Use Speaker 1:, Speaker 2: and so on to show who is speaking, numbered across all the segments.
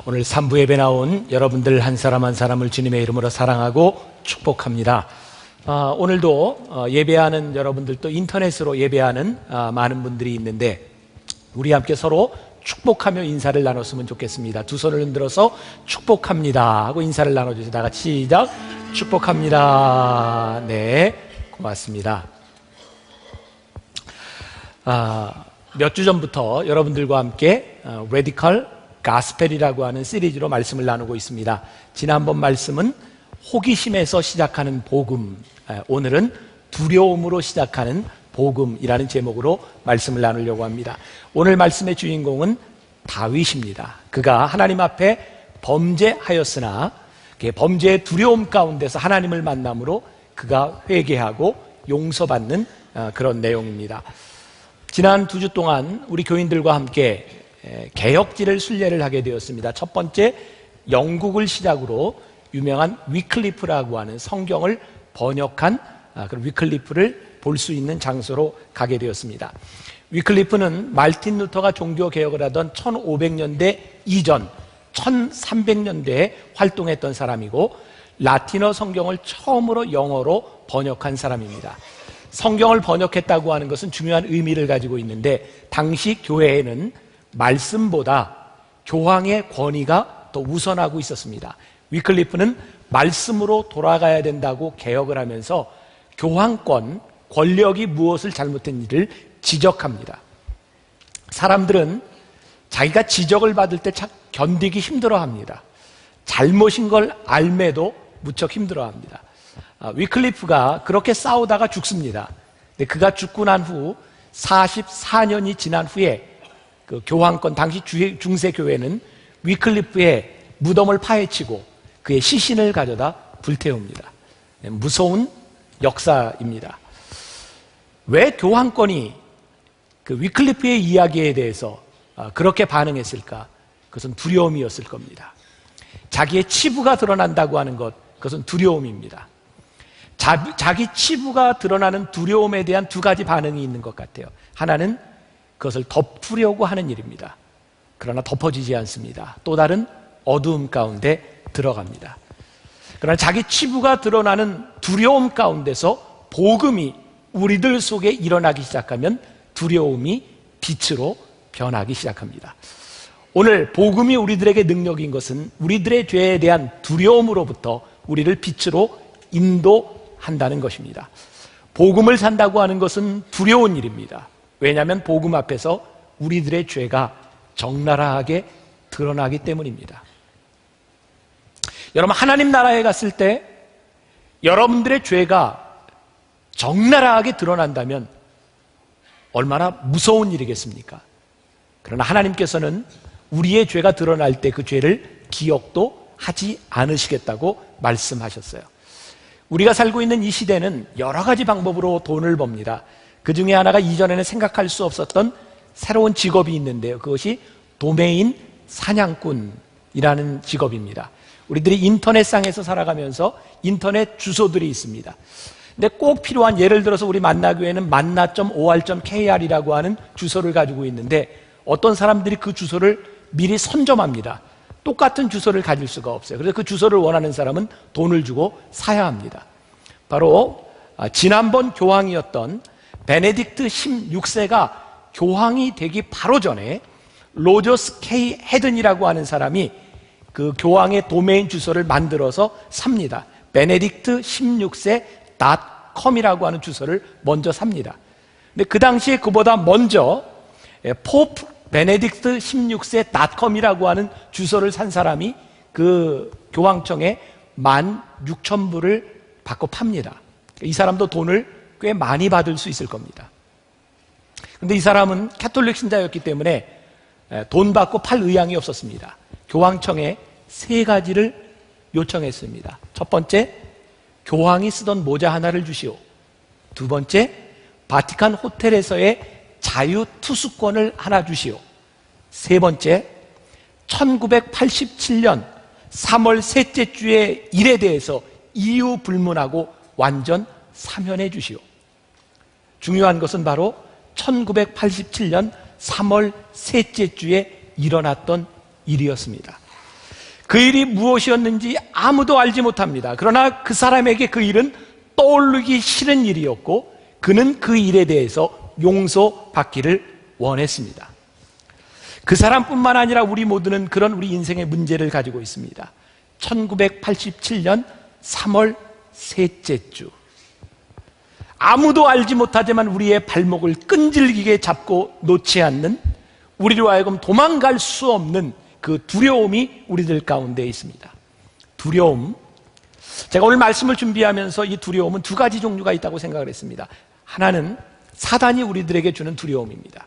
Speaker 1: 오늘 3부 예배 나온 여러분들 한 사람 한 사람을 주님의 이름으로 사랑하고 축복합니다. 오늘도 예배하는 여러분들도 인터넷으로 예배하는 많은 분들이 있는데 우리 함께 서로 축복하며 인사를 나눴으면 좋겠습니다. 두 손을 흔들어서 축복합니다 하고 인사를 나눠주세요. 다 같이 시작. 축복합니다. 네, 고맙습니다. 몇 주 전부터 여러분들과 함께 레디컬 가스펠이라고 하는 시리즈로 말씀을 나누고 있습니다. 지난번 말씀은 호기심에서 시작하는 복음, 오늘은 두려움으로 시작하는 복음이라는 제목으로 말씀을 나누려고 합니다. 오늘 말씀의 주인공은 다윗입니다. 그가 하나님 앞에 범죄하였으나 범죄의 두려움 가운데서 하나님을 만남으로 그가 회개하고 용서받는 그런 내용입니다. 지난 2주 동안 우리 교인들과 함께 개혁지를 순례를 하게 되었습니다. 첫 번째, 영국을 시작으로 유명한 위클리프라고 하는 성경을 번역한 그런 위클리프를 볼 수 있는 장소로 가게 되었습니다. 위클리프는 말틴 루터가 종교개혁을 하던 1500년대 이전 1300년대에 활동했던 사람이고 라틴어 성경을 처음으로 영어로 번역한 사람입니다. 성경을 번역했다고 하는 것은 중요한 의미를 가지고 있는데 당시 교회에는 말씀보다 교황의 권위가 더 우선하고 있었습니다. 위클리프는 말씀으로 돌아가야 된다고 개혁을 하면서 교황권, 권력이 무엇을 잘못했는지를 지적합니다. 사람들은 자기가 지적을 받을 때 참 견디기 힘들어합니다. 잘못인 걸 알매도 무척 힘들어합니다. 위클리프가 그렇게 싸우다가 죽습니다. 근데 그가 죽고 난 후 44년이 지난 후에 그 교황권, 당시 중세교회는 위클리프의 무덤을 파헤치고 그의 시신을 가져다 불태웁니다. 무서운 역사입니다. 왜 교황권이 그 위클리프의 이야기에 대해서 그렇게 반응했을까? 그것은 두려움이었을 겁니다. 자기의 치부가 드러난다고 하는 것, 그것은 두려움입니다. 자기 치부가 드러나는 두려움에 대한 두 가지 반응이 있는 것 같아요. 하나는 그것을 덮으려고 하는 일입니다. 그러나 덮어지지 않습니다. 또 다른 어두움 가운데 들어갑니다. 그러나 자기 치부가 드러나는 두려움 가운데서 복음이 우리들 속에 일어나기 시작하면 두려움이 빛으로 변하기 시작합니다. 오늘 복음이 우리들에게 능력인 것은 우리들의 죄에 대한 두려움으로부터 우리를 빛으로 인도한다는 것입니다. 복음을 산다고 하는 것은 두려운 일입니다. 왜냐하면 복음 앞에서 우리들의 죄가 적나라하게 드러나기 때문입니다. 여러분, 하나님 나라에 갔을 때 여러분들의 죄가 적나라하게 드러난다면 얼마나 무서운 일이겠습니까? 그러나 하나님께서는 우리의 죄가 드러날 때 그 죄를 기억도 하지 않으시겠다고 말씀하셨어요. 우리가 살고 있는 이 시대는 여러 가지 방법으로 돈을 법니다. 그 중에 하나가 이전에는 생각할 수 없었던 새로운 직업이 있는데요. 그것이 도메인 사냥꾼이라는 직업입니다. 우리들이 인터넷상에서 살아가면서 인터넷 주소들이 있습니다. 근데 꼭 필요한, 예를 들어서 우리 만나교회는 manna.or.kr이라고 하는 주소를 가지고 있는데 어떤 사람들이 그 주소를 미리 선점합니다. 똑같은 주소를 가질 수가 없어요. 그래서 그 주소를 원하는 사람은 돈을 주고 사야 합니다. 바로 지난번 교황이었던 베네딕트 16세가 교황이 되기 바로 전에 로저스 K 헤든이라고 하는 사람이 그 교황의 도메인 주소를 만들어서 삽니다. 베네딕트 16세 .com이라고 하는 주소를 먼저 삽니다. 근데 그 당시에 그보다 먼저 포프 베네딕트 16세 .com이라고 하는 주소를 산 사람이 그 교황청에 16,000불을 받고 팝니다. 이 사람도 돈을 꽤 많이 받을 수 있을 겁니다. 근데 이 사람은 캐톨릭 신자였기 때문에 돈 받고 팔 의향이 없었습니다. 교황청에 3가지를 요청했습니다. 첫 번째, 교황이 쓰던 모자 하나를 주시오. 두 번째, 바티칸 호텔에서의 자유투숙권을 하나 주시오. 세 번째, 1987년 3월 셋째 주의 일에 대해서 이유 불문하고 완전 사면해 주시오. 중요한 것은 바로 1987년 3월 셋째 주에 일어났던 일이었습니다. 그 일이 무엇이었는지 아무도 알지 못합니다. 그러나 그 사람에게 그 일은 떠올리기 싫은 일이었고 그는 그 일에 대해서 용서받기를 원했습니다. 그 사람뿐만 아니라 우리 모두는 그런 우리 인생의 문제를 가지고 있습니다. 1987년 3월 셋째 주, 아무도 알지 못하지만 우리의 발목을 끈질기게 잡고 놓지 않는, 우리로 하여금 도망갈 수 없는 그 두려움이 우리들 가운데 있습니다. 두려움, 제가 오늘 말씀을 준비하면서 이 두려움은 두 가지 종류가 있다고 생각을 했습니다. 하나는 사단이 우리들에게 주는 두려움입니다.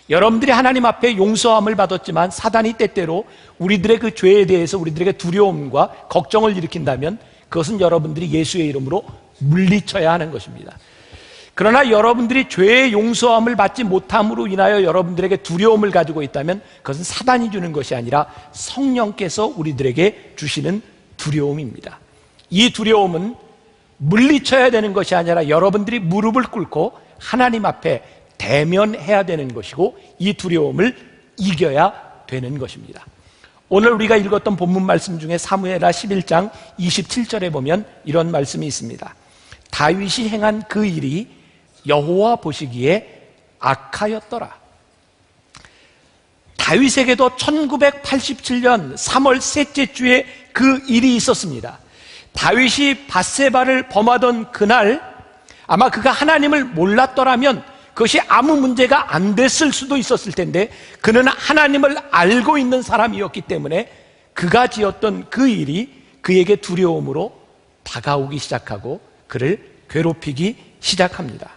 Speaker 1: 여러분들이 하나님 앞에 용서함을 받았지만 사단이 때때로 우리들의 그 죄에 대해서 우리들에게 두려움과 걱정을 일으킨다면 그것은 여러분들이 예수의 이름으로 물리쳐야 하는 것입니다. 그러나 여러분들이 죄의 용서함을 받지 못함으로 인하여 여러분들에게 두려움을 가지고 있다면 그것은 사단이 주는 것이 아니라 성령께서 우리들에게 주시는 두려움입니다. 이 두려움은 물리쳐야 되는 것이 아니라 여러분들이 무릎을 꿇고 하나님 앞에 대면해야 되는 것이고 이 두려움을 이겨야 되는 것입니다. 오늘 우리가 읽었던 본문 말씀 중에 사무엘하 11장 27절에 보면 이런 말씀이 있습니다. 다윗이 행한 그 일이 여호와 보시기에 악하였더라. 다윗에게도 1987년 3월 셋째 주에 그 일이 있었습니다. 다윗이 밧세바를 범하던 그날 아마 그가 하나님을 몰랐더라면 그것이 아무 문제가 안 됐을 수도 있었을 텐데 그는 하나님을 알고 있는 사람이었기 때문에 그가 지었던 그 일이 그에게 두려움으로 다가오기 시작하고 그를 괴롭히기 시작합니다.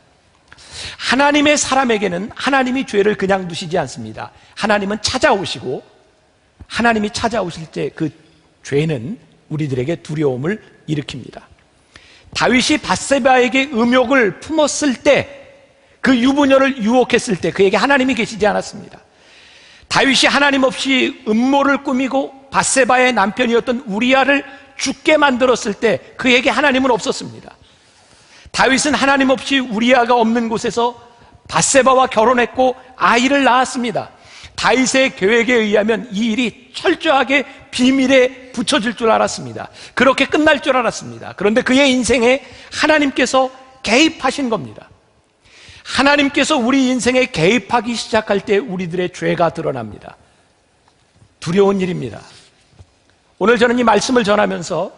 Speaker 1: 하나님의 사람에게는 하나님이 죄를 그냥 두시지 않습니다. 하나님은 찾아오시고 하나님이 찾아오실 때 그 죄는 우리들에게 두려움을 일으킵니다. 다윗이 밧세바에게 음욕을 품었을 때, 그 유부녀를 유혹했을 때 그에게 하나님이 계시지 않았습니다. 다윗이 하나님 없이 음모를 꾸미고 밧세바의 남편이었던 우리아를 죽게 만들었을 때 그에게 하나님은 없었습니다. 다윗은 하나님 없이 우리아가 없는 곳에서 밧세바와 결혼했고 아이를 낳았습니다. 다윗의 계획에 의하면 이 일이 철저하게 비밀에 붙여질 줄 알았습니다. 그렇게 끝날 줄 알았습니다. 그런데 그의 인생에 하나님께서 개입하신 겁니다. 하나님께서 우리 인생에 개입하기 시작할 때 우리들의 죄가 드러납니다. 두려운 일입니다. 오늘 저는 이 말씀을 전하면서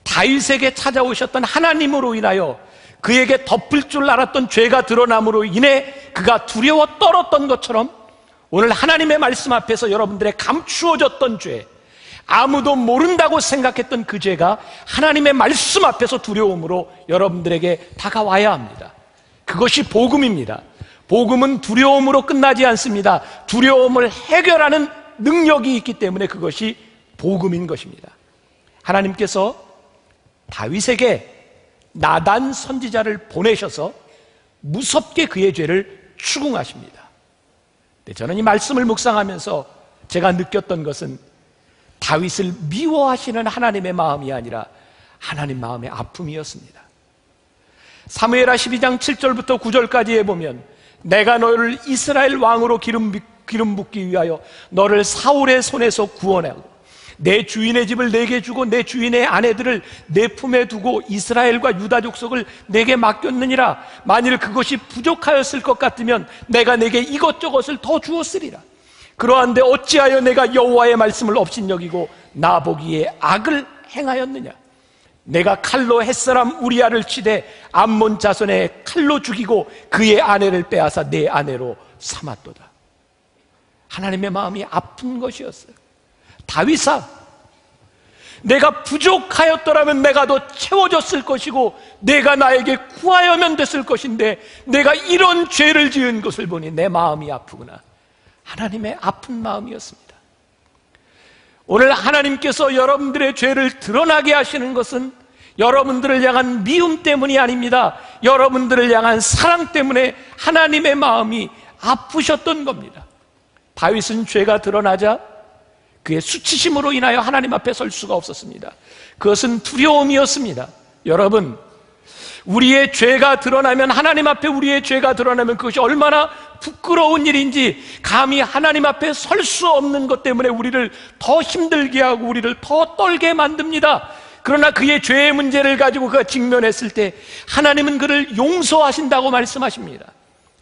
Speaker 1: 다윗에게 찾아오셨던 하나님으로 인하여 그에게 덮을 줄 알았던 죄가 드러남으로 인해 그가 두려워 떨었던 것처럼 오늘 하나님의 말씀 앞에서 여러분들의 감추어졌던 죄, 아무도 모른다고 생각했던 그 죄가 하나님의 말씀 앞에서 두려움으로 여러분들에게 다가와야 합니다. 그것이 복음입니다. 복음은 두려움으로 끝나지 않습니다. 두려움을 해결하는 능력이 있기 때문에 그것이 복음인 것입니다. 하나님께서 다윗에게 나단 선지자를 보내셔서 무섭게 그의 죄를 추궁하십니다. 저는 이 말씀을 묵상하면서 제가 느꼈던 것은 다윗을 미워하시는 하나님의 마음이 아니라 하나님 마음의 아픔이었습니다. 사무엘하 12장 7절부터 9절까지에 보면 내가 너를 이스라엘 왕으로 기름 붓기 위하여 너를 사울의 손에서 구원하고 내 주인의 집을 내게 주고 내 주인의 아내들을 내 품에 두고 이스라엘과 유다 족속을 내게 맡겼느니라. 만일 그것이 부족하였을 것 같으면 내가 내게 이것저것을 더 주었으리라. 그러한데 어찌하여 내가 여호와의 말씀을 업신여기고 나보기에 악을 행하였느냐. 내가 칼로 햇사람 우리아를 치되 암몬 자손의 칼로 죽이고 그의 아내를 빼앗아 내 아내로 삼았도다. 하나님의 마음이 아픈 것이었어요. 다윗아, 내가 부족하였더라면 내가 더 채워졌을 것이고 내가 나에게 구하여면 됐을 것인데 내가 이런 죄를 지은 것을 보니 내 마음이 아프구나. 하나님의 아픈 마음이었습니다. 오늘 하나님께서 여러분들의 죄를 드러나게 하시는 것은 여러분들을 향한 미움 때문이 아닙니다. 여러분들을 향한 사랑 때문에 하나님의 마음이 아프셨던 겁니다. 다윗은 죄가 드러나자 그의 수치심으로 인하여 하나님 앞에 설 수가 없었습니다. 그것은 두려움이었습니다. 여러분, 우리의 죄가 드러나면, 하나님 앞에 우리의 죄가 드러나면 그것이 얼마나 부끄러운 일인지 감히 하나님 앞에 설 수 없는 것 때문에 우리를 더 힘들게 하고 우리를 더 떨게 만듭니다. 그러나 그의 죄의 문제를 가지고 그가 직면했을 때 하나님은 그를 용서하신다고 말씀하십니다.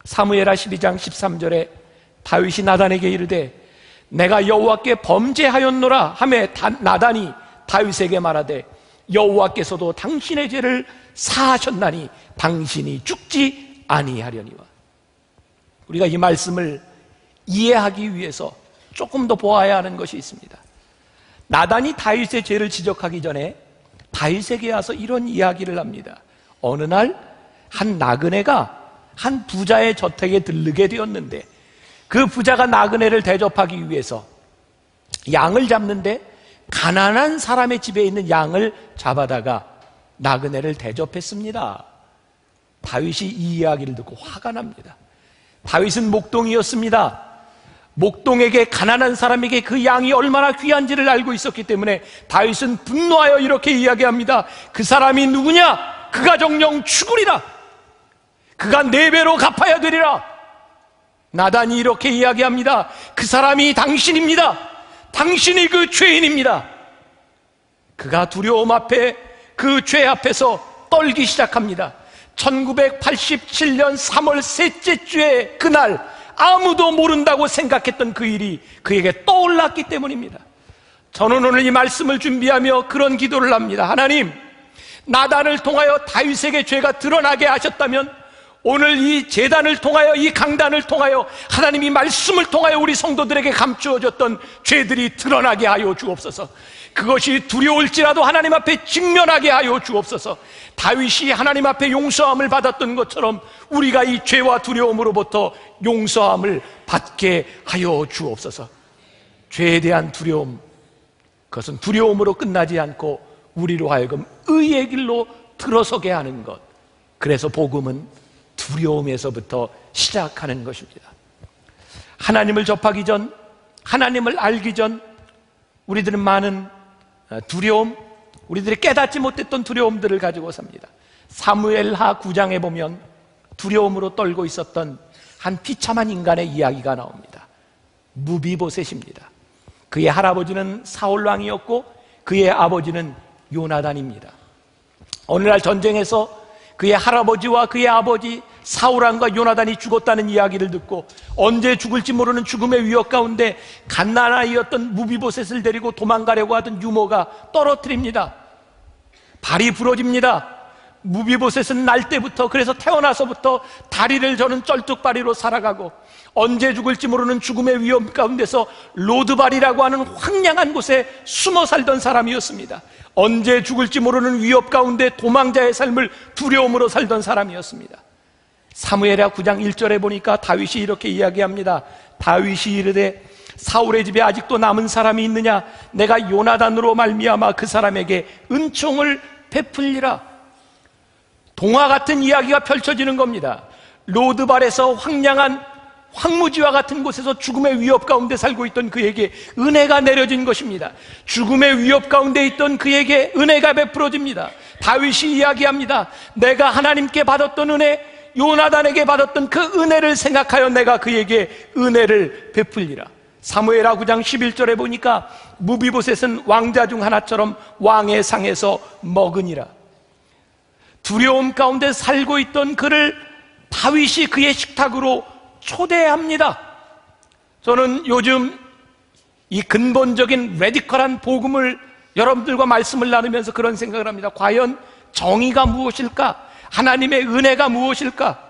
Speaker 1: 사무엘하 12장 13절에 다윗이 나단에게 이르되 내가 여호와께 범죄하였노라 하매 나단이 다윗에게 말하되 여호와께서도 당신의 죄를 사하셨나니 당신이 죽지 아니하려니와. 우리가 이 말씀을 이해하기 위해서 조금 더 보아야 하는 것이 있습니다. 나단이 다윗의 죄를 지적하기 전에 다윗에게 와서 이런 이야기를 합니다. 어느 날 한 나그네가 한 부자의 저택에 들르게 되었는데 그 부자가 나그네를 대접하기 위해서 양을 잡는데 가난한 사람의 집에 있는 양을 잡아다가 나그네를 대접했습니다. 다윗이 이 이야기를 듣고 화가 납니다. 다윗은 목동이었습니다. 목동에게, 가난한 사람에게 그 양이 얼마나 귀한지를 알고 있었기 때문에 다윗은 분노하여 이렇게 이야기합니다. 그 사람이 누구냐? 그가 정녕 죽으리라. 그가 4배로 갚아야 되리라. 나단이 이렇게 이야기합니다. 그 사람이 당신입니다. 당신이 그 죄인입니다. 그가 두려움 앞에, 그 죄 앞에서 떨기 시작합니다. 1987년 3월 셋째 주의 그날 아무도 모른다고 생각했던 그 일이 그에게 떠올랐기 때문입니다. 저는 오늘 이 말씀을 준비하며 그런 기도를 합니다. 하나님, 나단을 통하여 다윗에게 죄가 드러나게 하셨다면 오늘 이 제단을 통하여, 이 강단을 통하여 하나님이 말씀을 통하여 우리 성도들에게 감추어졌던 죄들이 드러나게 하여 주옵소서. 그것이 두려울지라도 하나님 앞에 직면하게 하여 주옵소서. 다윗이 하나님 앞에 용서함을 받았던 것처럼 우리가 이 죄와 두려움으로부터 용서함을 받게 하여 주옵소서. 죄에 대한 두려움, 그것은 두려움으로 끝나지 않고 우리로 하여금 의의 길로 들어서게 하는 것. 그래서 복음은 두려움에서부터 시작하는 것입니다. 하나님을 접하기 전, 하나님을 알기 전 우리들은 많은 두려움, 우리들이 깨닫지 못했던 두려움들을 가지고 삽니다. 사무엘하 9장에 보면 두려움으로 떨고 있었던 한 비참한 인간의 이야기가 나옵니다. 무비보셋입니다. 그의 할아버지는 사울왕이었고 그의 아버지는 요나단입니다. 어느 날 전쟁에서 그의 할아버지와 그의 아버지 사울왕과 요나단이 죽었다는 이야기를 듣고 언제 죽을지 모르는 죽음의 위협 가운데 갓난아이였던 무비보셋을 데리고 도망가려고 하던 유모가 떨어뜨립니다. 발이 부러집니다. 무비보셋은 날 때부터, 그래서 태어나서부터 다리를 저는 쩔뚝발이로 살아가고 언제 죽을지 모르는 죽음의 위협 가운데서 로드발이라고 하는 황량한 곳에 숨어 살던 사람이었습니다. 언제 죽을지 모르는 위협 가운데 도망자의 삶을 두려움으로 살던 사람이었습니다. 사무엘하 9장 1절에 보니까 다윗이 이렇게 이야기합니다. 다윗이 이르되 사울의 집에 아직도 남은 사람이 있느냐? 내가 요나단으로 말미암아 그 사람에게 은총을 베풀리라. 동화 같은 이야기가 펼쳐지는 겁니다. 로드발에서 황량한 황무지와 같은 곳에서 죽음의 위협 가운데 살고 있던 그에게 은혜가 내려진 것입니다. 죽음의 위협 가운데 있던 그에게 은혜가 베풀어집니다. 다윗이 이야기합니다. 내가 하나님께 받았던 은혜, 요나단에게 받았던 그 은혜를 생각하여 내가 그에게 은혜를 베풀리라. 사무엘하 9장 11절에 보니까 무비보셋은 왕자 중 하나처럼 왕의 상에서 먹으니라. 두려움 가운데 살고 있던 그를 다윗이 그의 식탁으로 초대합니다. 저는 요즘 이 근본적인 레디컬한 복음을 여러분들과 말씀을 나누면서 그런 생각을 합니다. 과연 정의가 무엇일까? 하나님의 은혜가 무엇일까?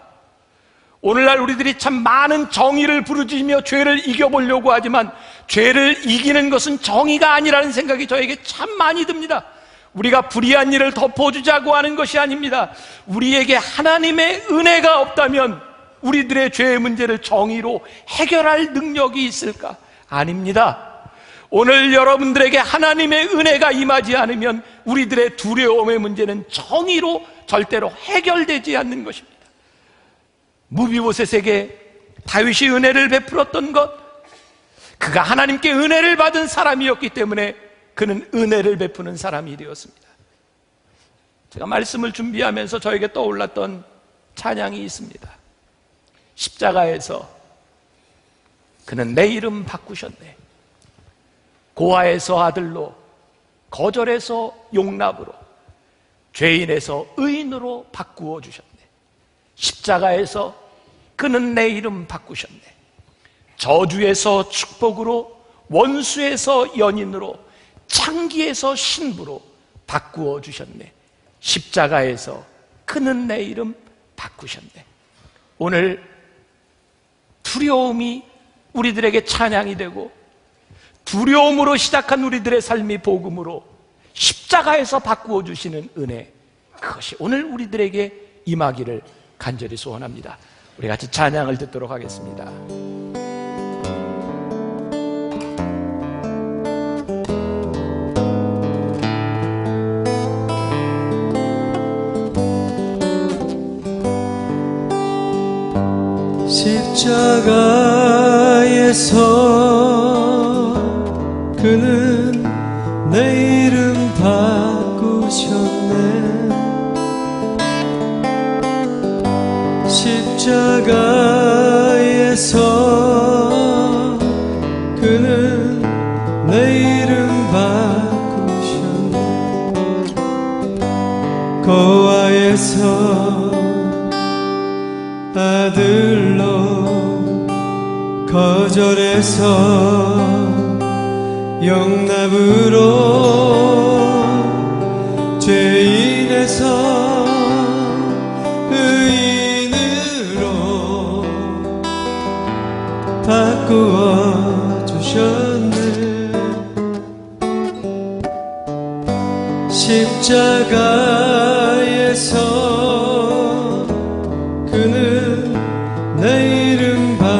Speaker 1: 오늘날 우리들이 참 많은 정의를 부르짖으며 죄를 이겨보려고 하지만 죄를 이기는 것은 정의가 아니라는 생각이 저에게 참 많이 듭니다. 우리가 불의한 일을 덮어주자고 하는 것이 아닙니다. 우리에게 하나님의 은혜가 없다면 우리들의 죄의 문제를 정의로 해결할 능력이 있을까? 아닙니다. 오늘 여러분들에게 하나님의 은혜가 임하지 않으면 우리들의 두려움의 문제는 정의로 절대로 해결되지 않는 것입니다. 무비보셋에게 다윗이 은혜를 베풀었던 것, 그가 하나님께 은혜를 받은 사람이었기 때문에 그는 은혜를 베푸는 사람이 되었습니다. 제가 말씀을 준비하면서 저에게 떠올랐던 찬양이 있습니다. 십자가에서 그는 내 이름 바꾸셨네. 고아에서 아들로, 거절에서 용납으로, 죄인에서 의인으로 바꾸어 주셨네. 십자가에서 그는 내 이름 바꾸셨네. 저주에서 축복으로, 원수에서 연인으로, 창기에서 신부로 바꾸어 주셨네. 십자가에서 그는 내 이름 바꾸셨네. 오늘 두려움이 우리들에게 찬양이 되고, 두려움으로 시작한 우리들의 삶이 복음으로 십자가에서 바꾸어 주시는 은혜, 그것이 오늘 우리들에게 임하기를 간절히 소원합니다. 우리 같이 찬양을 듣도록 하겠습니다.
Speaker 2: 십자가에서 그는 내 이름 바꾸셨네. 십자가에서 그는 내 이름 바꾸셨네. 고아에서 아들로, 거절에서 용납으로, 죄인에서 의인으로 바꾸어 주셨네. 십자가에서 그는 내 이름 바꾸셨네.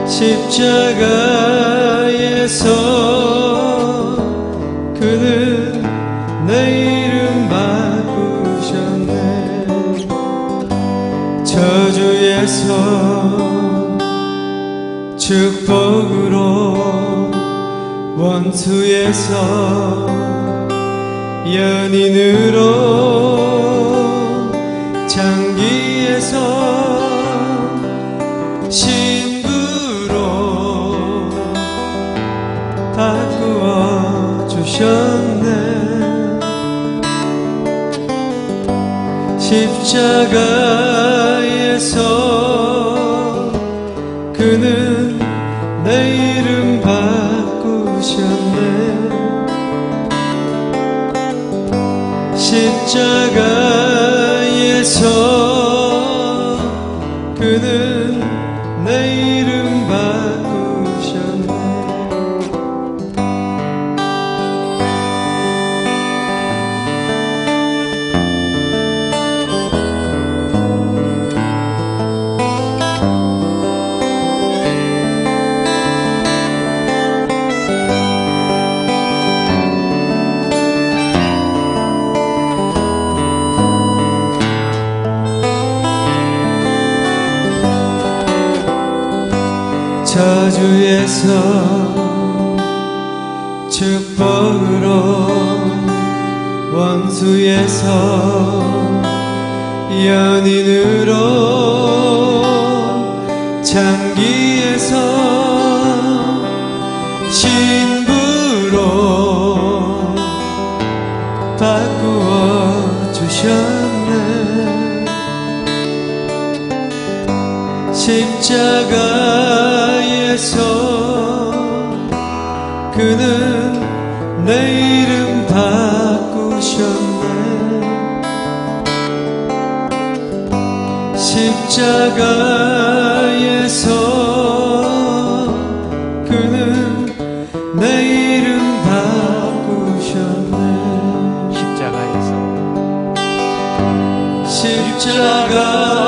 Speaker 2: 십자가에서 그는 내 이름 바꾸셨네. 저주에서 축복으로, 원수에서 연인으로, 장기에서 신부로 바꾸어 주셨네. 십자가에서 그는 내 이름 바꾸셨네. 십자가에서 그는 내 이름 바꾸셨네. 저주에서 축복으로, 원수에서 연인으로, 장기에서 신부로 바꾸어 주셨네. 십자가에서 그는 내 이름 바꾸셨네. 십자가에서 그는 내 이름 바꾸셨네.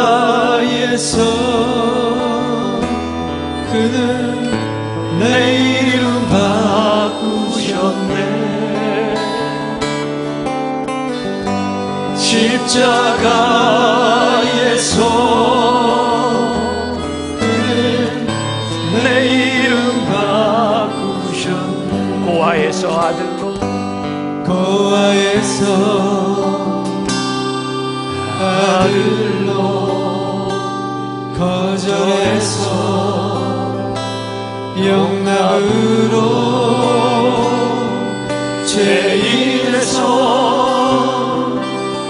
Speaker 2: 십자가에서 그는 내 이름 바꾸셨네. 십자가에서 그는 내 이름 바꾸셨네.
Speaker 1: 고아에서 아들로,
Speaker 2: 고아에서 나를로 거절해서 영락으로 죄인에서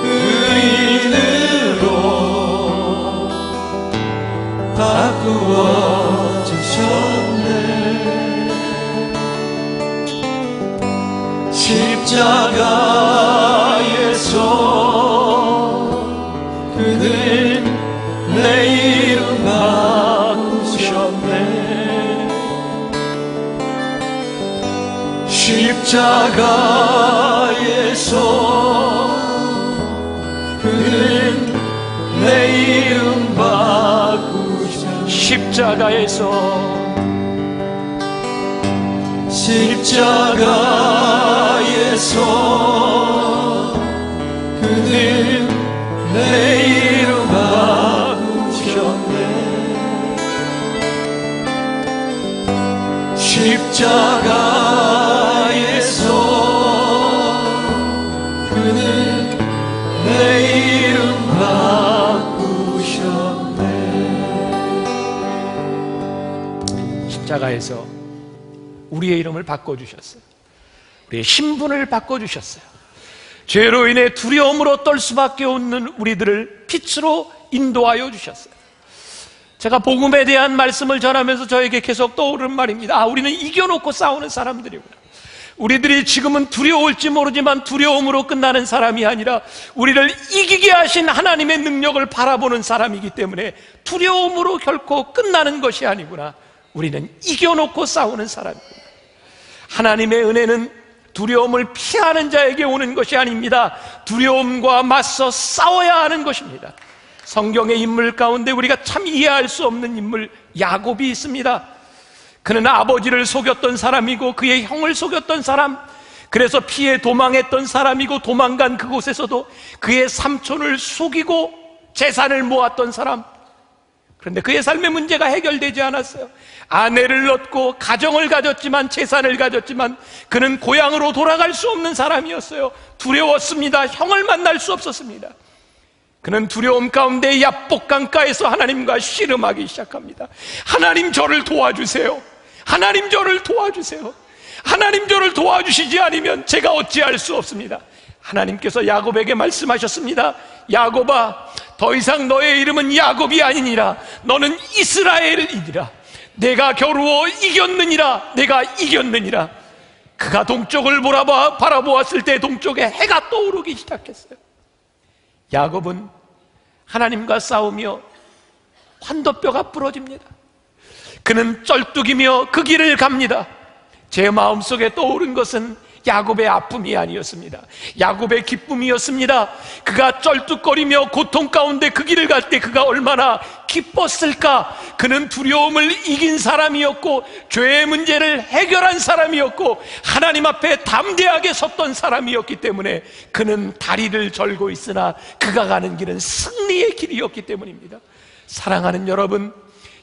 Speaker 2: 의인으로 바꾸어 주셨네. 십자가에서 그는 내 이름 바꾸셨네. 십자가에서 그는 내 이름 바꾸셨네.
Speaker 1: 십자가에서
Speaker 2: 그는 내 이름 바꾸셨네. 십자가에서 그는 내 이름 바꾸셨네.
Speaker 1: 십자가에서 우리의 이름을 바꿔주셨어요. 우리의 신분을 바꿔주셨어요. 죄로 인해 두려움으로 떨 수밖에 없는 우리들을 빛으로 인도하여 주셨어요. 제가 복음에 대한 말씀을 전하면서 저에게 계속 떠오르는 말입니다. 우리는 이겨놓고 싸우는 사람들이구나. 우리들이 지금은 두려울지 모르지만 두려움으로 끝나는 사람이 아니라 우리를 이기게 하신 하나님의 능력을 바라보는 사람이기 때문에 두려움으로 결코 끝나는 것이 아니구나. 우리는 이겨놓고 싸우는 사람이구나. 하나님의 은혜는 두려움을 피하는 자에게 오는 것이 아닙니다. 두려움과 맞서 싸워야 하는 것입니다. 성경의 인물 가운데 우리가 참 이해할 수 없는 인물 야곱이 있습니다. 그는 아버지를 속였던 사람이고 그의 형을 속였던 사람, 그래서 피해 도망했던 사람이고 도망간 그곳에서도 그의 삼촌을 속이고 재산을 모았던 사람. 그런데 그의 삶의 문제가 해결되지 않았어요. 아내를 얻고 가정을 가졌지만, 재산을 가졌지만 그는 고향으로 돌아갈 수 없는 사람이었어요. 두려웠습니다. 형을 만날 수 없었습니다. 그는 두려움 가운데 야복강가에서 하나님과 씨름하기 시작합니다. 하나님, 저를 도와주세요. 하나님, 저를 도와주세요. 하나님, 저를 도와주시지 않으면 제가 어찌할 수 없습니다. 하나님께서 야곱에게 말씀하셨습니다. 야곱아, 더 이상 너의 이름은 야곱이 아니니라. 너는 이스라엘이니라. 내가 겨루어 이겼느니라. 내가 이겼느니라. 그가 동쪽을 바라보았을 때 동쪽에 해가 떠오르기 시작했어요. 야곱은 하나님과 싸우며 환도뼈가 부러집니다. 그는 쩔뚝이며 그 길을 갑니다. 제 마음속에 떠오른 것은 야곱의 아픔이 아니었습니다. 야곱의 기쁨이었습니다. 그가 쩔뚝거리며 고통 가운데 그 길을 갈 때 그가 얼마나 기뻤을까. 그는 두려움을 이긴 사람이었고 죄의 문제를 해결한 사람이었고 하나님 앞에 담대하게 섰던 사람이었기 때문에 그는 다리를 절고 있으나 그가 가는 길은 승리의 길이었기 때문입니다. 사랑하는 여러분,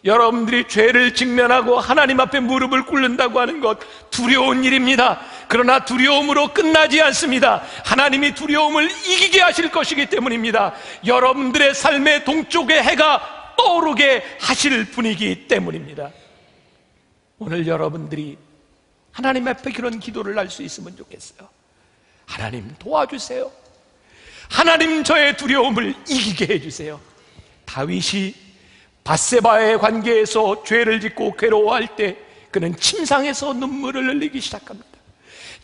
Speaker 1: 여러분들이 죄를 직면하고 하나님 앞에 무릎을 꿇는다고 하는 것 두려운 일입니다. 그러나 두려움으로 끝나지 않습니다. 하나님이 두려움을 이기게 하실 것이기 때문입니다. 여러분들의 삶의 동쪽의 해가 떠오르게 하실 분이기 때문입니다. 오늘 여러분들이 하나님 앞에 그런 기도를 할 수 있으면 좋겠어요. 하나님, 도와주세요. 하나님, 저의 두려움을 이기게 해주세요. 다윗이 밧세바의 관계에서 죄를 짓고 괴로워할 때 그는 침상에서 눈물을 흘리기 시작합니다.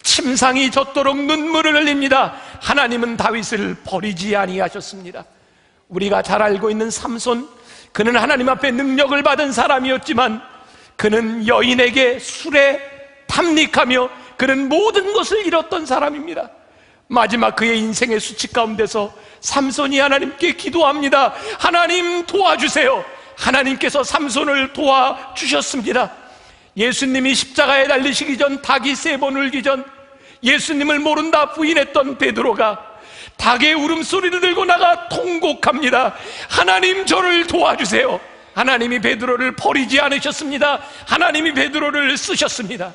Speaker 1: 침상이 젖도록 눈물을 흘립니다. 하나님은 다윗을 버리지 아니하셨습니다. 우리가 잘 알고 있는 삼손, 그는 하나님 앞에 능력을 받은 사람이었지만 그는 여인에게 술에 탐닉하며 그는 모든 것을 잃었던 사람입니다. 마지막 그의 인생의 수치 가운데서 삼손이 하나님께 기도합니다. 하나님, 도와주세요. 하나님께서 삼손을 도와주셨습니다. 예수님이 십자가에 달리시기 전, 닭이 3번 울기 전 예수님을 모른다 부인했던 베드로가 닭의 울음소리를 들고 나가 통곡합니다. 하나님, 저를 도와주세요. 하나님이 베드로를 버리지 않으셨습니다. 하나님이 베드로를 쓰셨습니다.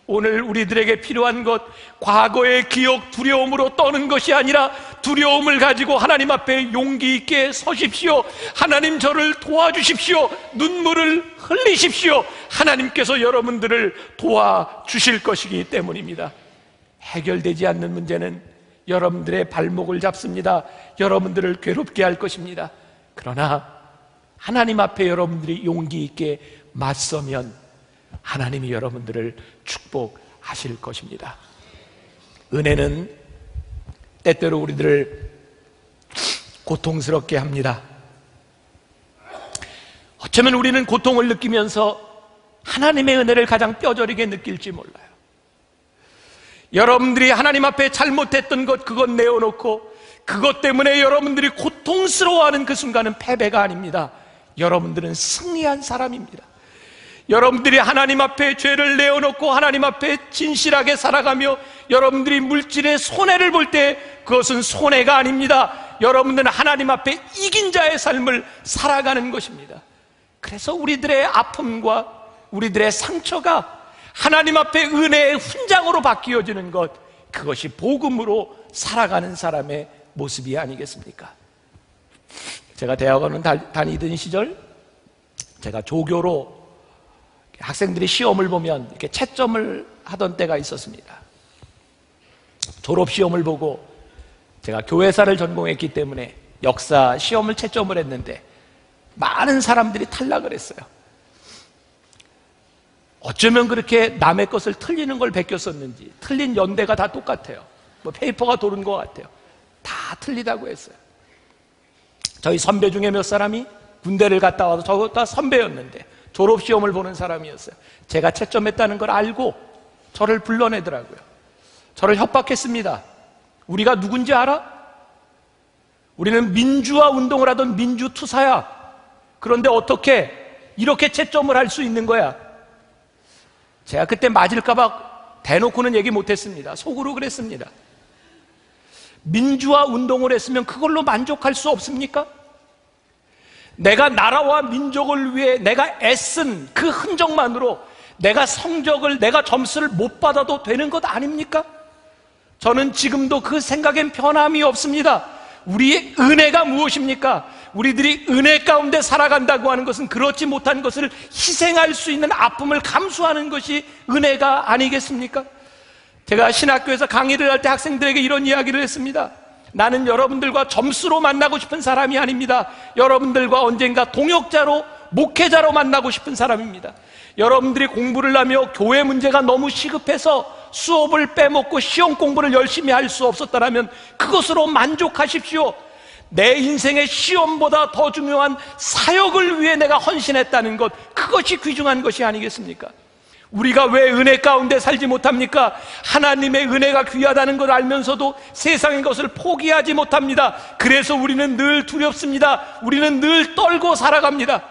Speaker 1: 오늘 우리들에게 필요한 것, 과거의 기억, 두려움으로 떠는 것이 아니라 두려움을 가지고 하나님 앞에 용기 있게 서십시오. 하나님, 저를 도와주십시오. 눈물을 흘리십시오. 하나님께서 여러분들을 도와주실 것이기 때문입니다. 해결되지 않는 문제는 여러분들의 발목을 잡습니다. 여러분들을 괴롭게 할 것입니다. 그러나 하나님 앞에 여러분들이 용기 있게 맞서면 하나님이 여러분들을 축복하실 것입니다. 은혜는 때때로 우리들을 고통스럽게 합니다. 어쩌면 우리는 고통을 느끼면서 하나님의 은혜를 가장 뼈저리게 느낄지 몰라요. 여러분들이 하나님 앞에 잘못했던 것, 그것 내어놓고 그것 때문에 여러분들이 고통스러워하는 그 순간은 패배가 아닙니다. 여러분들은 승리한 사람입니다. 여러분들이 하나님 앞에 죄를 내어놓고 하나님 앞에 진실하게 살아가며 여러분들이 물질의 손해를 볼 때 그것은 손해가 아닙니다. 여러분들은 하나님 앞에 이긴 자의 삶을 살아가는 것입니다. 그래서 우리들의 아픔과 우리들의 상처가 하나님 앞에 은혜의 훈장으로 바뀌어지는 것, 그것이 복음으로 살아가는 사람의 모습이 아니겠습니까? 제가 대학원을 다니던 시절 제가 조교로 학생들이 시험을 보면 이렇게 채점을 하던 때가 있었습니다. 졸업시험을 보고 제가 교회사를 전공했기 때문에 역사 시험을 채점을 했는데 많은 사람들이 탈락을 했어요. 어쩌면 그렇게 남의 것을 틀리는 걸 베꼈었는지 틀린 연대가 다 똑같아요. 뭐 페이퍼가 도는 것 같아요. 다 틀리다고 했어요. 저희 선배 중에 몇 사람이 군대를 갔다 와서 저도 다 선배였는데 졸업시험을 보는 사람이었어요. 제가 채점했다는 걸 알고 저를 불러내더라고요. 저를 협박했습니다. 우리가 누군지 알아? 우리는 민주화 운동을 하던 민주투사야. 그런데 어떻게 이렇게 채점을 할 수 있는 거야? 제가 그때 맞을까봐 대놓고는 얘기 못했습니다. 속으로 그랬습니다. 민주화 운동을 했으면 그걸로 만족할 수 없습니까? 내가 나라와 민족을 위해 내가 애쓴 그 흔적만으로 내가 성적을, 내가 점수를 못 받아도 되는 것 아닙니까? 저는 지금도 그 생각엔 변함이 없습니다. 우리의 은혜가 무엇입니까? 우리들이 은혜 가운데 살아간다고 하는 것은 그렇지 못한 것을 희생할 수 있는 아픔을 감수하는 것이 은혜가 아니겠습니까? 제가 신학교에서 강의를 할 때 학생들에게 이런 이야기를 했습니다. 나는 여러분들과 점수로 만나고 싶은 사람이 아닙니다. 여러분들과 언젠가 동역자로, 목회자로 만나고 싶은 사람입니다. 여러분들이 공부를 하며 교회 문제가 너무 시급해서 수업을 빼먹고 시험 공부를 열심히 할 수 없었다면 그것으로 만족하십시오. 내 인생의 시험보다 더 중요한 사역을 위해 내가 헌신했다는 것, 그것이 귀중한 것이 아니겠습니까? 우리가 왜 은혜 가운데 살지 못합니까? 하나님의 은혜가 귀하다는 걸 알면서도 세상의 것을 포기하지 못합니다. 그래서 우리는 늘 두렵습니다. 우리는 늘 떨고 살아갑니다.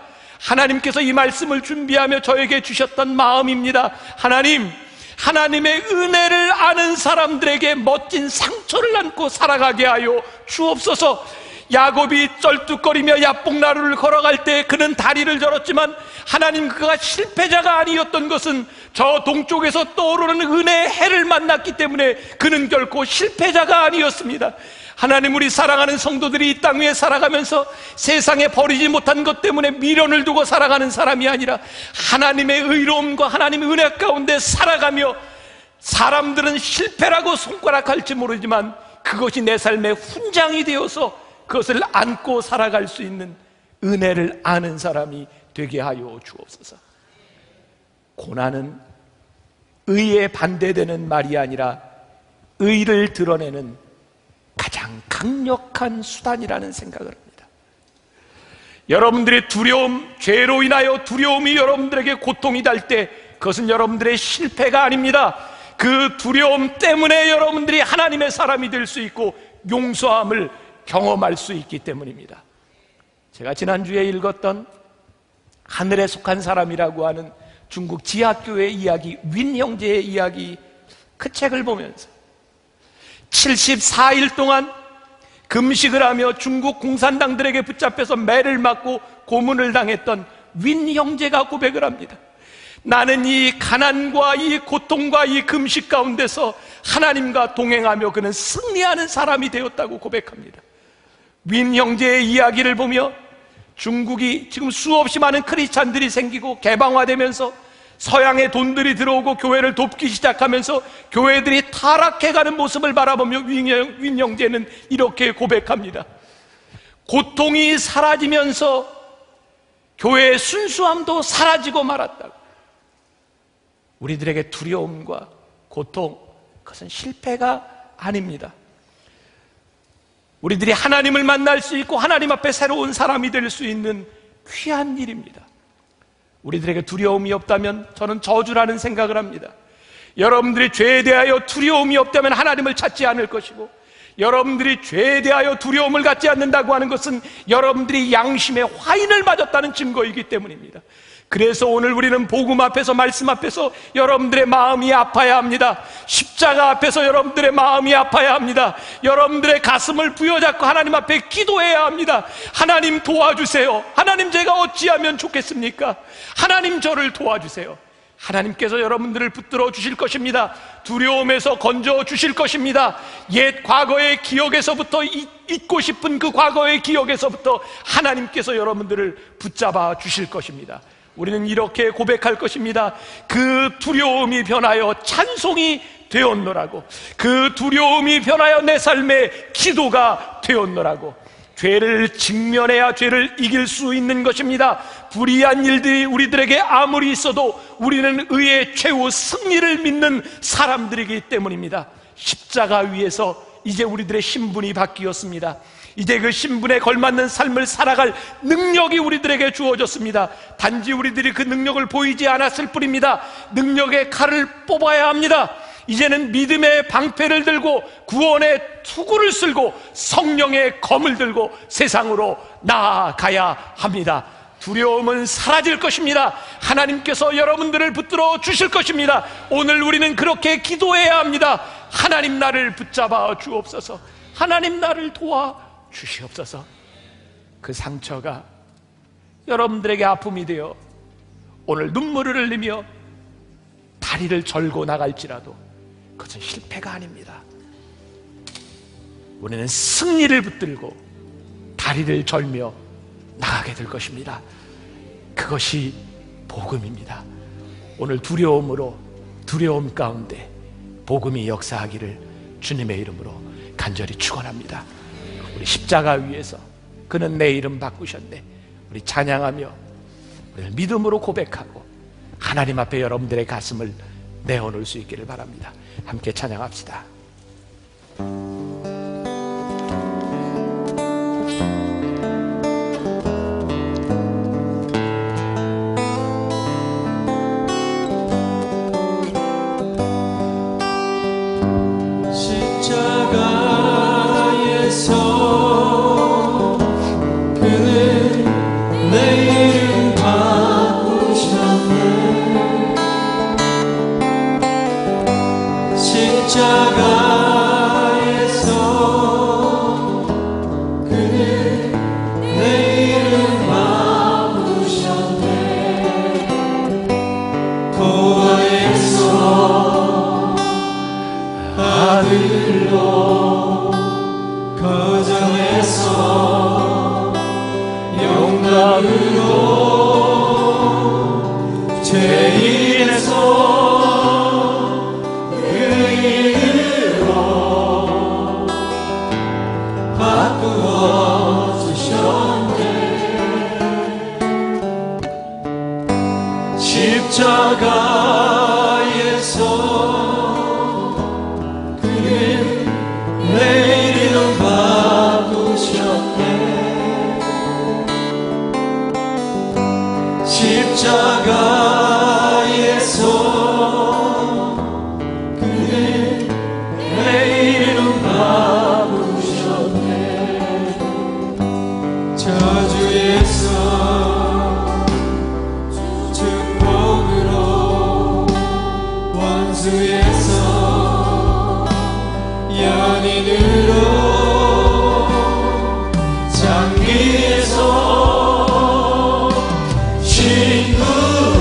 Speaker 1: 하나님께서 이 말씀을 준비하며 저에게 주셨던 마음입니다. 하나님, 하나님의 은혜를 아는 사람들에게 멋진 상처를 안고 살아가게 하여 주옵소서. 야곱이 쩔뚝거리며 야복나루를 걸어갈 때 그는 다리를 절었지만 하나님, 그가 실패자가 아니었던 것은 저 동쪽에서 떠오르는 은혜의 해를 만났기 때문에 그는 결코 실패자가 아니었습니다. 하나님, 우리 사랑하는 성도들이 이 땅 위에 살아가면서 세상에 버리지 못한 것 때문에 미련을 두고 살아가는 사람이 아니라 하나님의 의로움과 하나님의 은혜 가운데 살아가며, 사람들은 실패라고 손가락할지 모르지만 그것이 내 삶의 훈장이 되어서 그것을 안고 살아갈 수 있는 은혜를 아는 사람이 되게 하여 주옵소서. 고난은 의에 반대되는 말이 아니라 의를 드러내는 가장 강력한 수단이라는 생각을 합니다. 여러분들의 두려움, 죄로 인하여 두려움이 여러분들에게 고통이 될 때 그것은 여러분들의 실패가 아닙니다. 그 두려움 때문에 여러분들이 하나님의 사람이 될 수 있고 용서함을 경험할 수 있기 때문입니다. 제가 지난주에 읽었던 하늘에 속한 사람이라고 하는 중국 지하교의 이야기, 윈 형제의 이야기, 그 책을 보면서 74일 동안 금식을 하며 중국 공산당들에게 붙잡혀서 매를 맞고 고문을 당했던 윈 형제가 고백을 합니다. 나는 이 가난과 이 고통과 이 금식 가운데서 하나님과 동행하며 그는 승리하는 사람이 되었다고 고백합니다. 윈 형제의 이야기를 보며 중국이 지금 수없이 많은 크리스찬들이 생기고 개방화되면서 서양의 돈들이 들어오고 교회를 돕기 시작하면서 교회들이 타락해가는 모습을 바라보며 윈 형제는 이렇게 고백합니다. 고통이 사라지면서 교회의 순수함도 사라지고 말았다고. 우리들에게 두려움과 고통, 그것은 실패가 아닙니다. 우리들이 하나님을 만날 수 있고 하나님 앞에 새로운 사람이 될 수 있는 귀한 일입니다. 우리들에게 두려움이 없다면 저는 저주라는 생각을 합니다. 여러분들이 죄에 대하여 두려움이 없다면 하나님을 찾지 않을 것이고, 여러분들이 죄에 대하여 두려움을 갖지 않는다고 하는 것은 여러분들이 양심의 화인을 맞았다는 증거이기 때문입니다. 그래서 오늘 우리는 복음 앞에서, 말씀 앞에서 여러분들의 마음이 아파야 합니다. 십자가 앞에서 여러분들의 마음이 아파야 합니다. 여러분들의 가슴을 부여잡고 하나님 앞에 기도해야 합니다. 하나님 도와주세요. 하나님, 제가 어찌하면 좋겠습니까? 하나님, 저를 도와주세요. 하나님께서 여러분들을 붙들어 주실 것입니다. 두려움에서 건져 주실 것입니다. 옛 과거의 기억에서부터, 잊고 싶은 그 과거의 기억에서부터 하나님께서 여러분들을 붙잡아 주실 것입니다. 우리는 이렇게 고백할 것입니다. 그 두려움이 변하여 찬송이 되었노라고. 그 두려움이 변하여 내 삶의 기도가 되었노라고. 죄를 직면해야 죄를 이길 수 있는 것입니다. 불의한 일들이 우리들에게 아무리 있어도 우리는 의의 최후 승리를 믿는 사람들이기 때문입니다. 십자가 위에서 이제 우리들의 신분이 바뀌었습니다. 이제 그 신분에 걸맞는 삶을 살아갈 능력이 우리들에게 주어졌습니다. 단지 우리들이 그 능력을 보이지 않았을 뿐입니다. 능력의 칼을 뽑아야 합니다. 이제는 믿음의 방패를 들고 구원의 투구를 쓸고 성령의 검을 들고 세상으로 나아가야 합니다. 두려움은 사라질 것입니다. 하나님께서 여러분들을 붙들어 주실 것입니다. 오늘 우리는 그렇게 기도해야 합니다. 하나님, 나를 붙잡아 주옵소서. 하나님, 나를 도와 주시옵소서. 그 상처가 여러분들에게 아픔이 되어 오늘 눈물을 흘리며 다리를 절고 나갈지라도 그것은 실패가 아닙니다. 우리는 승리를 붙들고 다리를 절며 나가게 될 것입니다. 그것이 복음입니다. 오늘 두려움 가운데 복음이 역사하기를 주님의 이름으로 간절히 축원합니다. 우리 십자가 위에서 그는 내 이름 바꾸셨네, 우리 찬양하며 우리를 믿음으로 고백하고 하나님 앞에 여러분들의 가슴을 내어놓을 수 있기를 바랍니다. 함께 찬양합시다.
Speaker 2: 장기에서 신부로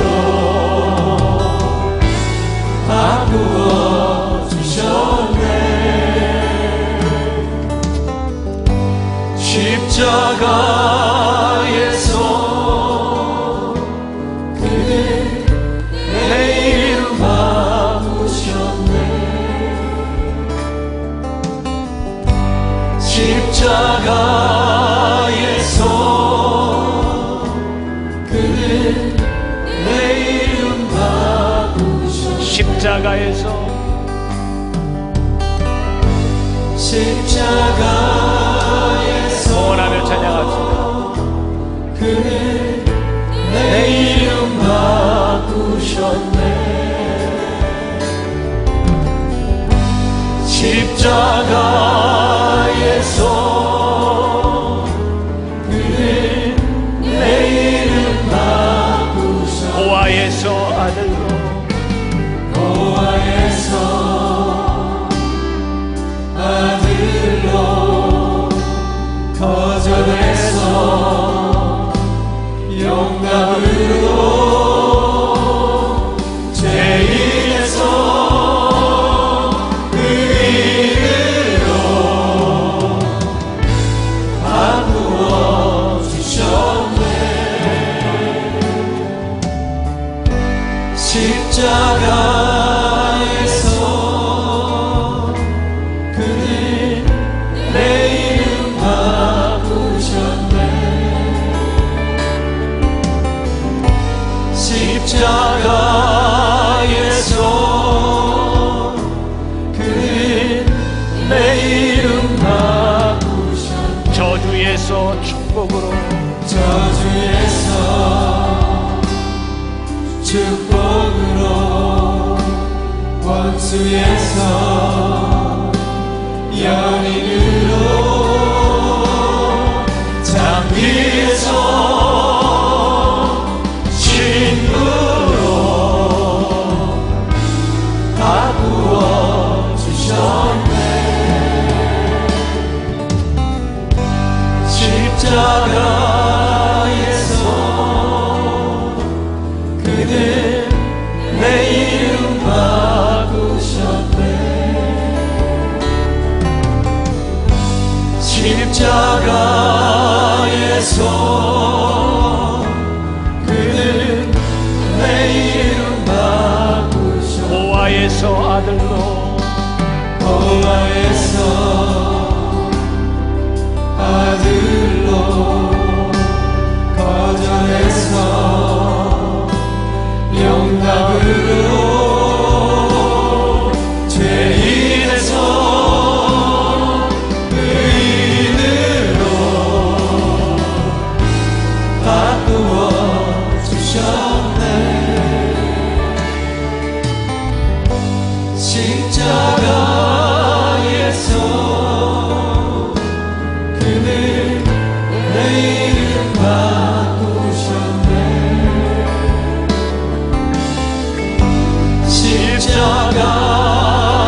Speaker 2: 십자가에서 그는 내 이름 아프셨네. 십자가에서 그는 내 이름 아프셨네.
Speaker 1: 십자가에서 소원하며 찬양합시다.
Speaker 2: 그는 내 이름 바꾸셨네. 십자가에서 그는 내 이름 바꾸셨네.
Speaker 1: 고아에서 아들로
Speaker 2: 아들로 거절해서 영광으로 죄인에서 의인으로 바꾸어 주셨네. 십자가에서 그는 내 이름 바꾸셨네. 십자가에서 그는 내 이름 바꾸셨네.
Speaker 1: 저주에서 축복으로
Speaker 2: 저주에서 축복으로 원수에서 연인으로 장기에서 친구로 바꾸어 주셨네. 십자가에서 그는 내 이름 바꾸셨네. 십자가에서 그는 내 이름 바꾸셨네.
Speaker 1: 고아에서 아들로
Speaker 2: 고아에서 아들로 거절해서 영광으로 죄인에서 의인으로 바꾸어 주셨네. 십자가에서 그는 내 이름 바꾸셨네.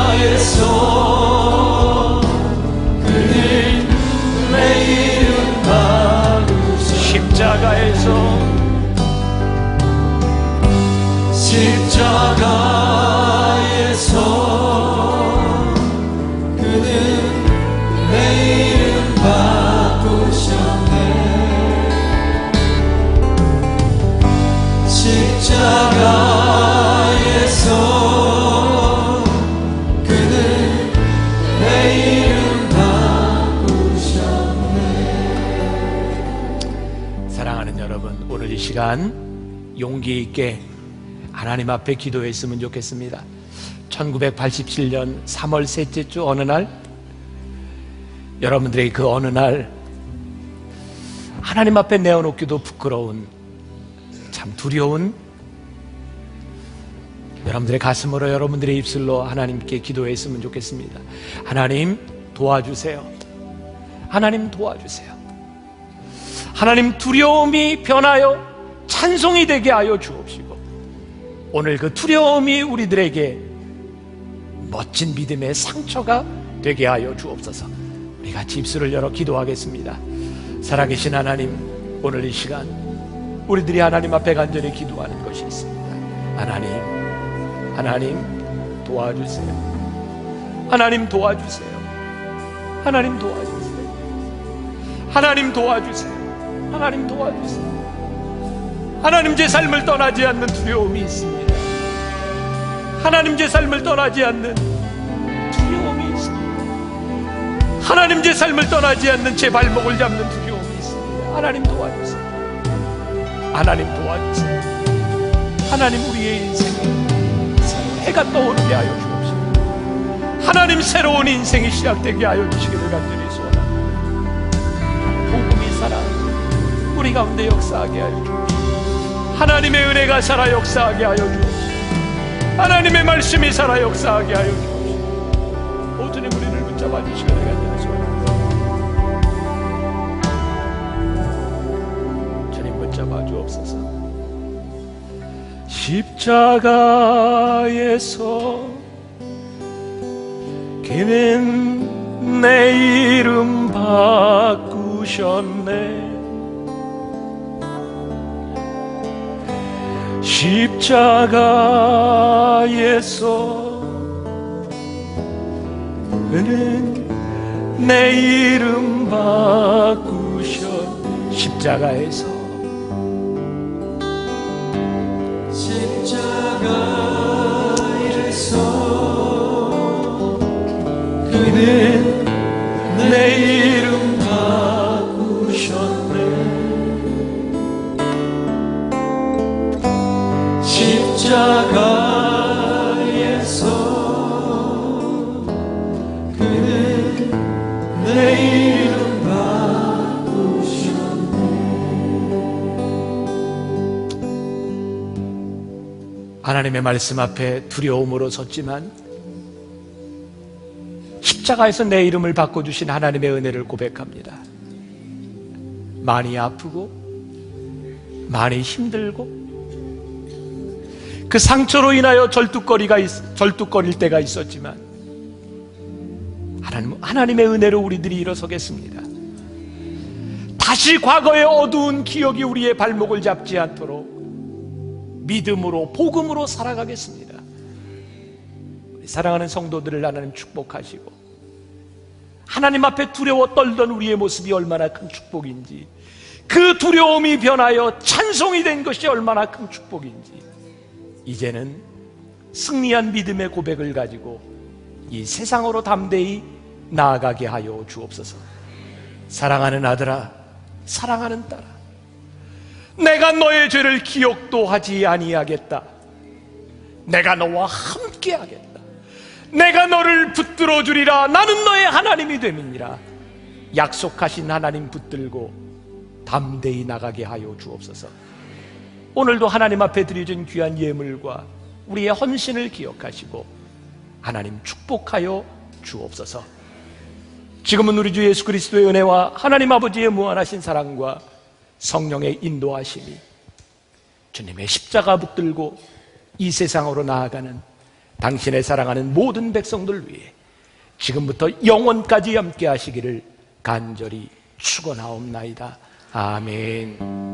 Speaker 2: 십자가에서 그는 내 이름 바꾸셨네. 십자가에서 그는 내 이름 바꾸셨네. 십자가에서 그는 내 이름 바꾸셨네.
Speaker 1: 사랑하는 여러분, 오늘 이 시간 용기 있게 하나님 앞에 기도했으면 좋겠습니다. 1987년 3월 셋째 주 어느 날, 여러분들에게 그 어느 날 하나님 앞에 내어놓기도 부끄러운, 참 두려운, 여러분들의 가슴으로, 여러분들의 입술로 하나님께 기도했으면 좋겠습니다. 하나님 도와주세요. 하나님 도와주세요. 하나님, 두려움이 변하여 찬송이 되게 하여 주옵시고, 오늘 그 두려움이 우리들에게 멋진 믿음의 상처가 되게 하여 주옵소서. 우리 같이 입술을 열어 기도하겠습니다. 살아계신 하나님, 오늘 이 시간 우리들이 하나님 앞에 간절히 기도하는 것이 있습니다. 하나님 도와주세요. 하나님 도와주세요. 하나님 도와주세요. 하나님 도와주세요. 하나님 도와주세요. 하나님, 제 삶을 떠나지 않는 두려움이 있습니다. 하나님, 제 삶을 떠나지 않는 두려움이 있습니다. 하나님, 제 삶을 떠나지 않는 제 발목을 잡는 두려움이 있습니다. 하나님 도와주세요. 하나님 도와주세요. 하나님, 우리의 인생에 새로운 해가 떠오르게 하여 주옵시고, 하나님, 새로운 인생이 시작되게 하여 주시기를 간절히 소원합니다. 복음이 살아 우리 가운데 역사하게 하여 주옵시고, 하나님의 은혜가 살아 역사하게 하여 주옵시고, 하나님의 말씀이 살아 역사하게 하여 주옵시고, 오 주님, 우리를 붙잡아 주시기를 간절히 소원합니다. 주님, 붙잡아 주옵소서. 십자가에서 그는 내 이름 바꾸셨네. 십자가에서 그는 내 이름 바꾸셨네. 십자가에서 그는 내 이름 바꾸셨네. 십자가에서 그는 내 이름 바꾸셨네. 하나님의 말씀 앞에 두려움으로 섰지만 십자가에서 내 이름을 바꿔주신 하나님의 은혜를 고백합니다. 많이 아프고 많이 힘들고 그 상처로 인하여 절뚝거릴 때가 있었지만 하나님의 은혜로 우리들이 일어서겠습니다. 다시 과거의 어두운 기억이 우리의 발목을 잡지 않도록 믿음으로, 복음으로 살아가겠습니다. 우리 사랑하는 성도들을 하나님 축복하시고, 하나님 앞에 두려워 떨던 우리의 모습이 얼마나 큰 축복인지, 그 두려움이 변하여 찬송이 된 것이 얼마나 큰 축복인지, 이제는 승리한 믿음의 고백을 가지고 이 세상으로 담대히 나아가게 하여 주옵소서. 사랑하는 아들아, 사랑하는 딸아, 내가 너의 죄를 기억도 하지 아니하겠다. 내가 너와 함께 하겠다. 내가 너를 붙들어 주리라. 나는 너의 하나님이 됨이니라. 약속하신 하나님 붙들고 담대히 나가게 하여 주옵소서. 오늘도 하나님 앞에 드려진 귀한 예물과 우리의 헌신을 기억하시고 하나님 축복하여 주옵소서. 지금은 우리 주 예수 그리스도의 은혜와 하나님 아버지의 무한하신 사랑과 성령의 인도하심이 주님의 십자가 붙들고 이 세상으로 나아가는 당신의 사랑하는 모든 백성들 위해 지금부터 영원까지 함께 하시기를 간절히 축원하옵나이다. 아멘.